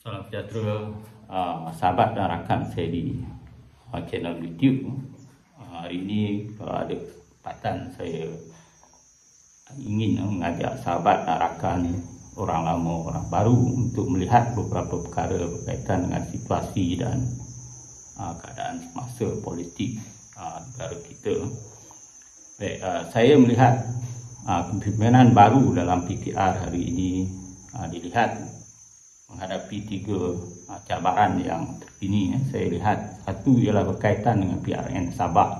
Salam sejahtera sahabat dan rakan saya di channel YouTube. Hari ini kalau ada kesempatan saya ingin mengajak sahabat dan rakan, orang lama, orang baru untuk melihat beberapa perkara berkaitan dengan situasi dan keadaan semasa politik negara kita. Baik, saya melihat kepimpinan baru dalam PKR hari ini dilihat menghadapi tiga cabaran yang terkini. Saya lihat satu ialah berkaitan dengan PRN Sabah.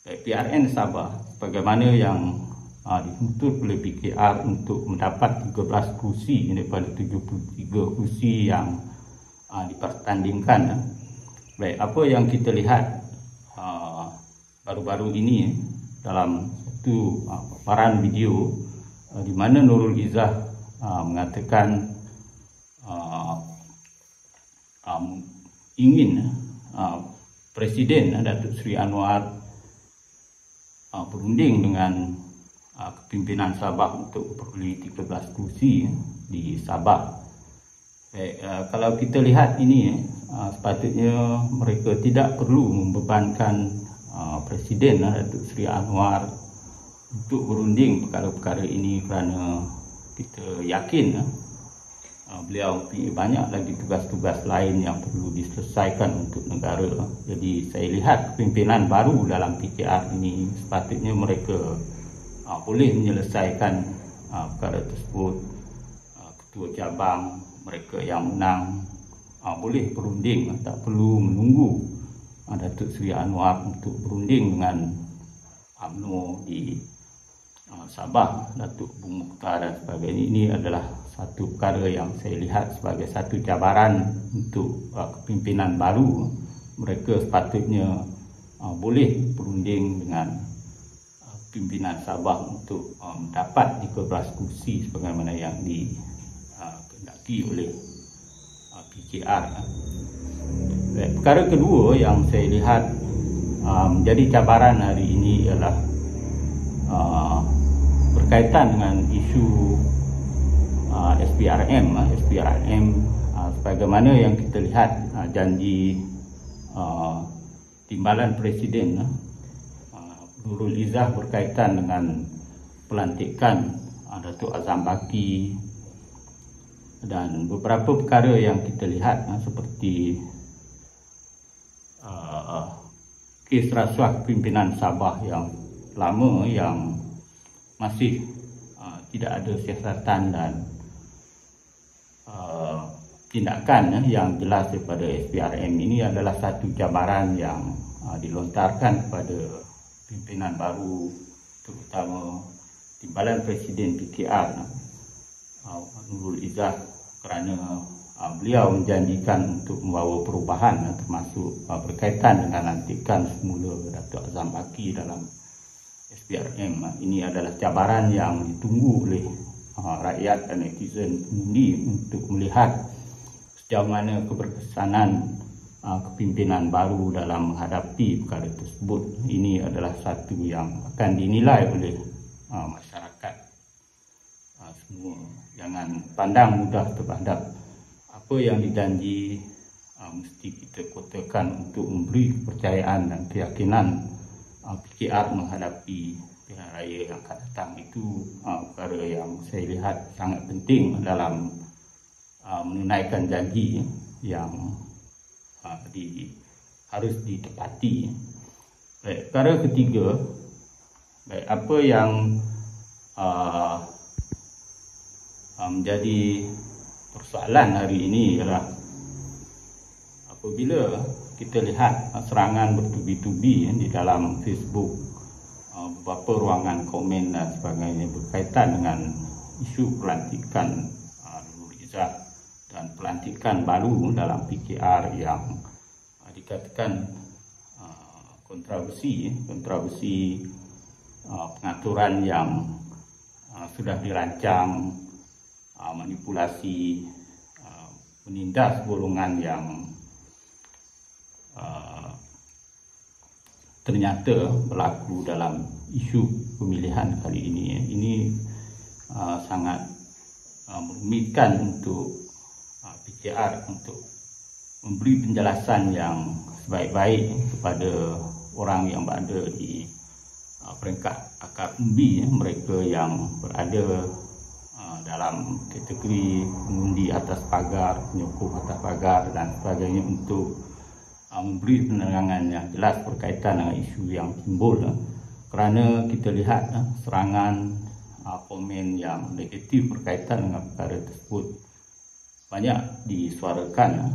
PRN Sabah bagaimana yang dituntut oleh PKR untuk mendapat 13 kursi daripada 73 kursi yang dipertandingkan. Baik, apa yang kita lihat baru-baru ini dalam satu paparan video di mana Nurul Izzah mengatakan ingin Presiden Datuk Seri Anwar berunding dengan kepimpinan Sabah untuk memperoleh 13 kursi di Sabah. Kalau kita lihat ini, sepatutnya mereka tidak perlu membebankan Presiden Datuk Seri Anwar untuk berunding perkara-perkara ini, kerana kita yakin beliau banyak lagi tugas-tugas lain yang perlu diselesaikan untuk negara. Jadi saya lihat kepimpinan baru dalam PKR ini sepatutnya mereka boleh menyelesaikan perkara tersebut. Ketua cabang mereka yang menang boleh berunding, tak perlu menunggu Datuk Seri Anwar untuk berunding dengan UMNO di Sabah, Datuk Bung Mukhtar dan sebagainya. Ini adalah satu perkara yang saya lihat sebagai satu cabaran untuk kepimpinan baru. Mereka sepatutnya boleh berunding dengan pimpinan Sabah untuk mendapat 13 kursi sebagaimana yang dikehendaki oleh PKR. Perkara kedua yang saya lihat menjadi cabaran hari ini ialah berkaitan dengan isu SPRM sebagaimana yang kita lihat janji timbalan Presiden Nurul Izzah berkaitan dengan pelantikan Datuk Azam Baki dan beberapa perkara yang kita lihat seperti kes rasuah pimpinan Sabah yang lama yang masih tidak ada siasatan dan tindakan yang jelas daripada SPRM. Ini adalah satu cabaran yang dilontarkan kepada pimpinan baru, terutama timbalan Presiden PKR Nurul Izzah, kerana beliau menjanjikan untuk membawa perubahan termasuk berkaitan dengan lantikan semula Datuk Azam Baki dalam SPRM. Ini adalah cabaran yang ditunggu oleh rakyat dan netizen pengundi untuk melihat sejauh mana keberkesanan kepimpinan baru dalam menghadapi perkara tersebut. Ini adalah satu yang akan dinilai oleh masyarakat semua. Jangan pandang mudah terhadap apa yang dijanji. Mesti kita kotakan untuk memberi kepercayaan dan keyakinan PKR menghadapi pilihan raya yang akan datang. Itu perkara yang saya lihat sangat penting dalam menunaikan janji yang harus ditepati. Baik, perkara ketiga, apa yang menjadi persoalan hari ini ialah apabila kita lihat serangan bertubi-tubi di dalam Facebook, beberapa ruangan komen dan sebagainya berkaitan dengan isu pelantikan Nurul Izzah dan pelantikan baru dalam PKR yang dikatakan kontroversi pengaturan yang sudah dirancang, manipulasi, menindas golongan yang ternyata berlaku dalam isu pemilihan kali ini. Ini sangat merumitkan untuk PKR untuk memberi penjelasan yang sebaik-baik kepada orang yang berada di peringkat akar umbi, mereka yang berada dalam kategori mengundi atas pagar, penyokong atas pagar dan sebagainya, untuk memberi penerangan yang jelas berkaitan dengan isu yang timbul. Kerana kita lihat serangan komen yang negatif berkaitan dengan perkara tersebut banyak disuarakan.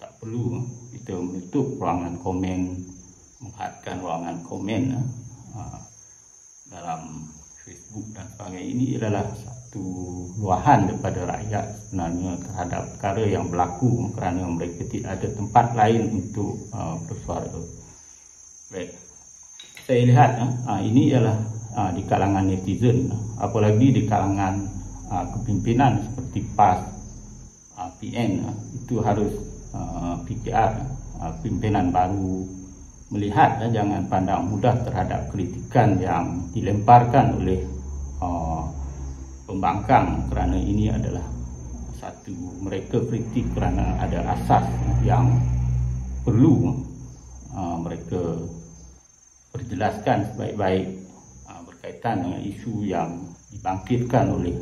Tak perlu kita menutup ruangan komen, menghadkan ruangan komen dalam Facebook dan sebagainya. Ini adalah satu luahan daripada rakyat sebenarnya terhadap perkara yang berlaku, kerana mereka tidak ada tempat lain untuk bersuara. Baik, saya lihat ini ialah di kalangan netizen, apalagi di kalangan kepimpinan seperti PAS, PN, itu harus PKR, pimpinan baru, melihat jangan pandang mudah terhadap kritikan yang dilemparkan oleh pembangkang, kerana ini adalah satu, mereka kritik kerana ada asas yang perlu mereka perjelaskan sebaik-baik berkaitan dengan isu yang dibangkitkan oleh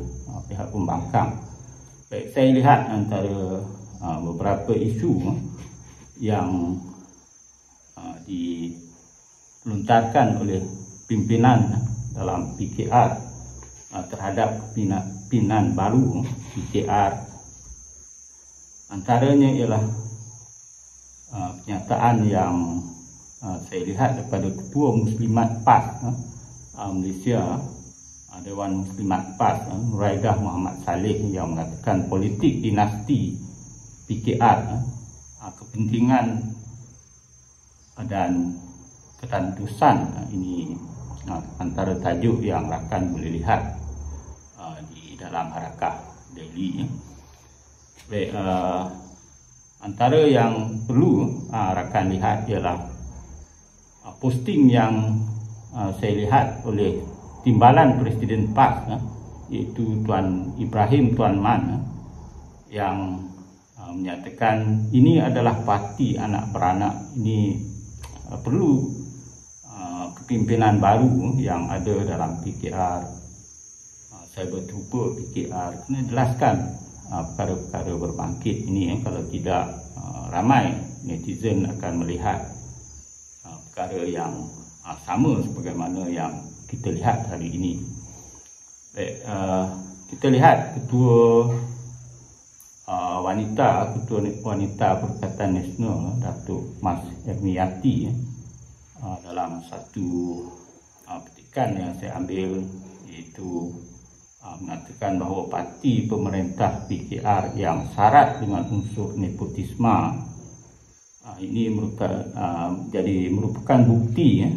pihak pembangkang. Baik, saya lihat antara beberapa isu yang dilontarkan oleh pimpinan dalam PKR terhadap pimpinan baru PKR, antaranya ialah pernyataan yang saya lihat daripada Ketua Muslimat PAS Malaysia, Dewan Muslimat PAS, Nuraidah Muhammad Saleh, yang mengatakan politik dinasti PKR, kepentingan dan ketantusan, ini antara tajuk yang rakan boleh lihat di dalam Harakah Daily. Baik, antara yang perlu rakan lihat ialah posting yang saya lihat oleh timbalan Presiden PAS, iaitu Tuan Ibrahim Tuan Man, yang menyatakan ini adalah parti anak beranak. Ini perlu kepimpinan baru yang ada dalam PKR, saya bertubuh PKR, kena jelaskan perkara-perkara berbangkit ini. Kalau tidak, ramai netizen akan melihat perkara yang sama sebagaimana yang kita lihat hari ini. Baik, kita lihat Ketua Wanita Perikatan Nasional, Datuk Mas Ermiyati, dalam satu petikan yang saya ambil, iaitu mengatakan bahawa parti pemerintah PKR yang syarat dengan unsur nepotisme ini merupakan bukti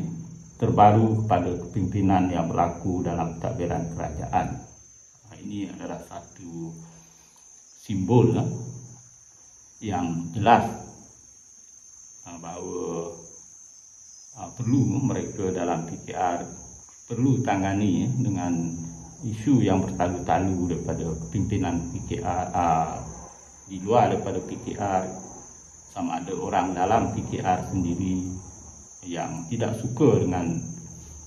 terbaru kepada kepimpinan yang berlaku dalam pentadbiran kerajaan. Ini adalah satu simbol yang jelas bahawa perlu mereka dalam PKR perlu tangani dengan isu yang bertalu-talu daripada kepimpinan PKR, di luar daripada PKR, sama ada orang dalam PKR sendiri yang tidak suka dengan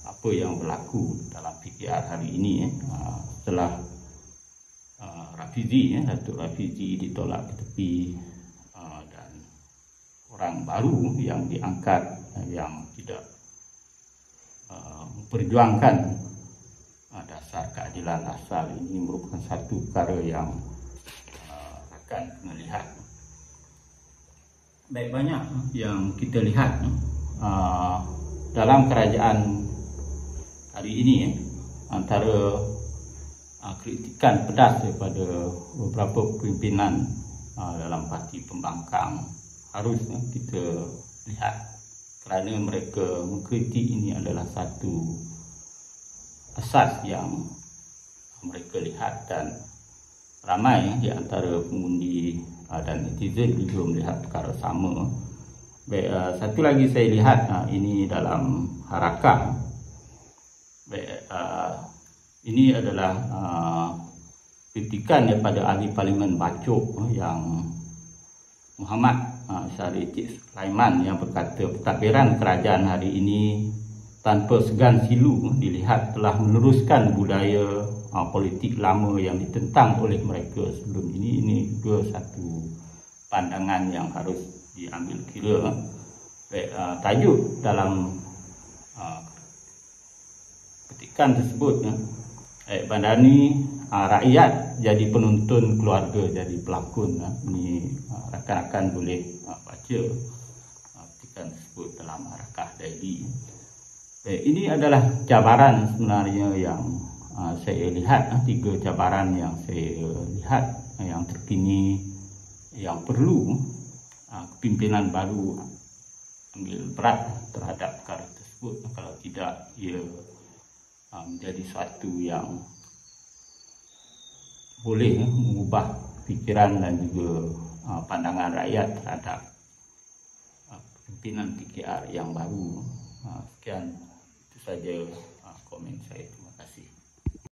apa yang berlaku dalam PKR hari ini. Setelah Rafizi, Datuk Rafizi ditolak ke tepi, dan orang baru yang diangkat yang tidak memperjuangkan dasar keadilan asal, ini merupakan satu perkara yang akan kena lihat. Baik, banyak yang kita lihat dalam kerajaan hari ini, antara kritikan pedas daripada beberapa pimpinan dalam parti pembangkang harus kita lihat, kerana mereka mengkritik ini adalah satu asas yang mereka lihat, dan ramai di antara pengundi dan netizen juga melihat perkara sama. Baik, satu lagi saya lihat ini dalam Harakah. Baik, ini adalah kritikan daripada ahli Parlimen Bacok yang Muhammad Syarif Sulaiman yang berkata pentadbiran kerajaan hari ini tanpa segan silu dilihat telah meneruskan budaya politik lama yang ditentang oleh mereka sebelum ini. Ini juga satu pandangan yang harus diambil kira. Tajuk dalam petikan tersebut, Bandani rakyat jadi penonton, keluarga jadi pelakon. Ini rakan-rakan boleh baca petikan tersebut dalam Harakah Daily. Ini adalah cabaran sebenarnya yang saya lihat, 3 cabaran yang saya lihat yang terkini yang perlu kepimpinan baru ambil berat terhadap perkara tersebut. Kalau tidak, ia menjadi suatu yang boleh mengubah fikiran dan juga pandangan rakyat terhadap pimpinan PKR yang baru. Sekian, itu saja komen saya. Terima kasih.